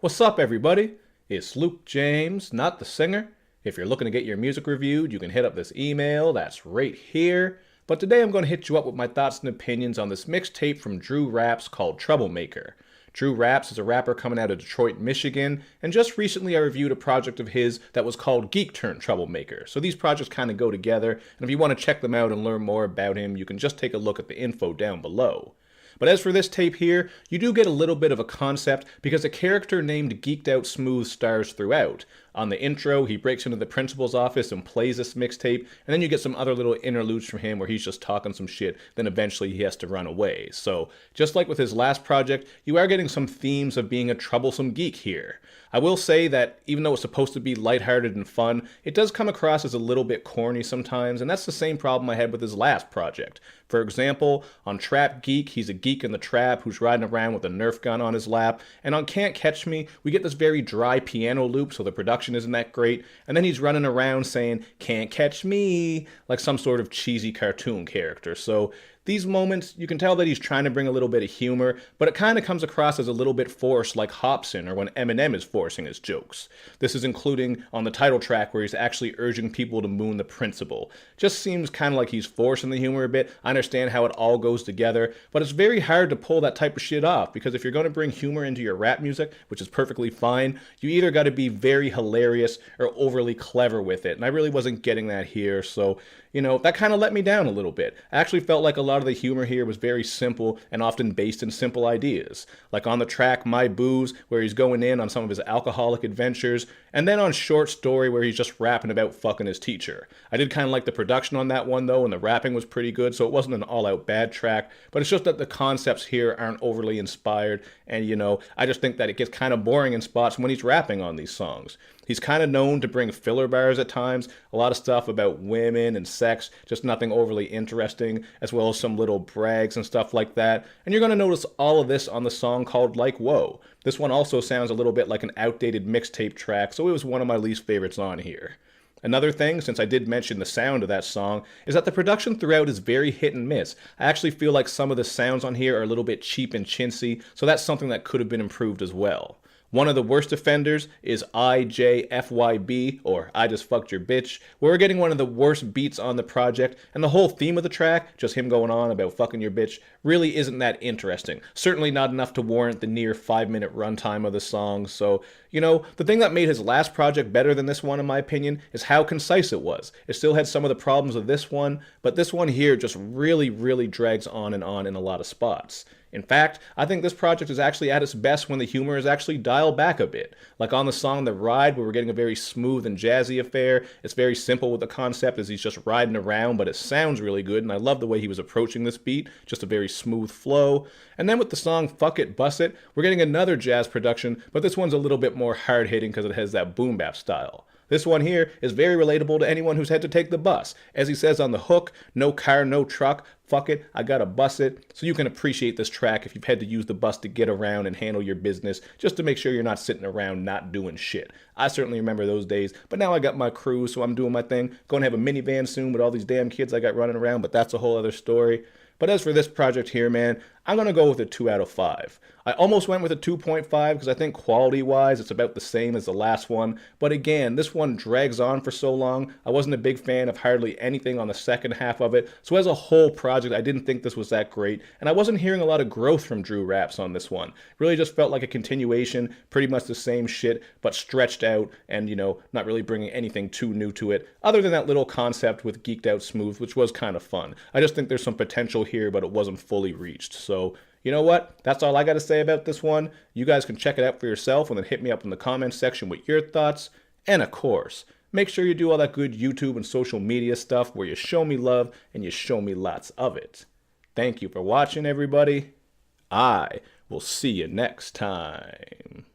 What's up, everybody? It's Luke James, not the singer. If you're looking to get your music reviewed, you can hit up this email that's right here. But today I'm going to hit you up with my thoughts and opinions on this mixtape from Rapz called Troublemaker. Rapz is a rapper coming out of Detroit, Michigan, and just recently I reviewed a project of his that was called Geek Turned Troublemaker. So these projects kind of go together, and if you want to check them out and learn more about him, you can just take a look at the info down below. But as for this tape here, you do get a little bit of a concept because a character named Geeked Out Smooth stars throughout. On the intro, he breaks into the principal's office and plays this mixtape, and then you get some other little interludes from him where he's just talking some shit, then eventually he has to run away. So, just like with his last project, you are getting some themes of being a troublesome geek here. I will say that even though it's supposed to be lighthearted and fun, it does come across as a little bit corny sometimes, and that's the same problem I had with his last project. For example, on Trap Geek, he's a geek in the trap who's riding around with a Nerf gun on his lap, and on Can't Catch Me, we get this very dry piano loop, so the production isn't that great, and then he's running around saying, "Can't catch me," like some sort of cheesy cartoon character. So these moments, you can tell that he's trying to bring a little bit of humor, but it kind of comes across as a little bit forced like Hobson or when Eminem is forcing his jokes. This is including on the title track where he's actually urging people to moon the principal. Just seems kind of like he's forcing the humor a bit. I understand how it all goes together, but it's very hard to pull that type of shit off because if you're going to bring humor into your rap music, which is perfectly fine, you either got to be very hilarious or overly clever with it, and I really wasn't getting that here, so that kind of let me down a little bit. I actually felt like a lot of the humor here was very simple and often based in simple ideas. Like on the track My Booze, where he's going in on some of his alcoholic adventures, and then on Short Story, where he's just rapping about fucking his teacher. I did kind of like the production on that one, though, and the rapping was pretty good, so it wasn't an all-out bad track, but it's just that the concepts here aren't overly inspired, and, I just think that it gets kind of boring in spots when he's rapping on these songs. He's kind of known to bring filler bars at times, a lot of stuff about women and sex, just nothing overly interesting, as well as some little brags and stuff like that. And you're going to notice all of this on the song called Like Whoa. This one also sounds a little bit like an outdated mixtape track, so it was one of my least favorites on here. Another thing, since I did mention the sound of that song, is that the production throughout is very hit and miss. I actually feel like some of the sounds on here are a little bit cheap and chintzy, so that's something that could have been improved as well. One of the worst offenders is IJFYB, or I Just Fucked Your Bitch, where we're getting one of the worst beats on the project, and the whole theme of the track, just him going on about fucking your bitch, really isn't that interesting. Certainly not enough to warrant the near 5-minute runtime of the song, so, the thing that made his last project better than this one, in my opinion, is how concise it was. It still had some of the problems of this one, but this one here just really, really drags on in a lot of spots. In fact, I think this project is actually at its best when the humor is actually dialed back a bit. Like on the song The Ride, where we're getting a very smooth and jazzy affair. It's very simple with the concept as he's just riding around, but it sounds really good, and I love the way he was approaching this beat. Just a very smooth flow. And then with the song Fuck It, Bust It, we're getting another jazz production, but this one's a little bit more hard-hitting because it has that boom bap style. This one here is very relatable to anyone who's had to take the bus. As he says on the hook, no car, no truck, fuck it, I gotta bus it. So you can appreciate this track if you've had to use the bus to get around and handle your business, just to make sure you're not sitting around not doing shit. I certainly remember those days, but now I got my crew, so I'm doing my thing. Going to have a minivan soon with all these damn kids I got running around, but that's a whole other story. But as for this project here, man, I'm going to go with a 2 out of 5. I almost went with a 2.5 because I think quality-wise it's about the same as the last one. But again, this one drags on for so long. I wasn't a big fan of hardly anything on the second half of it. So as a whole project, I didn't think this was that great. And I wasn't hearing a lot of growth from Rapz on this one. Really just felt like a continuation, pretty much the same shit, but stretched out and, not really bringing anything too new to it. Other than that little concept with Geeked Out Smooth, which was kind of fun. I just think there's some potential here, but it wasn't fully reached. So, you know what? That's all I got to say about this one. You guys can check it out for yourself and then hit me up in the comments section with your thoughts. And of course, make sure you do all that good YouTube and social media stuff where you show me love and you show me lots of it. Thank you for watching, everybody. I will see you next time.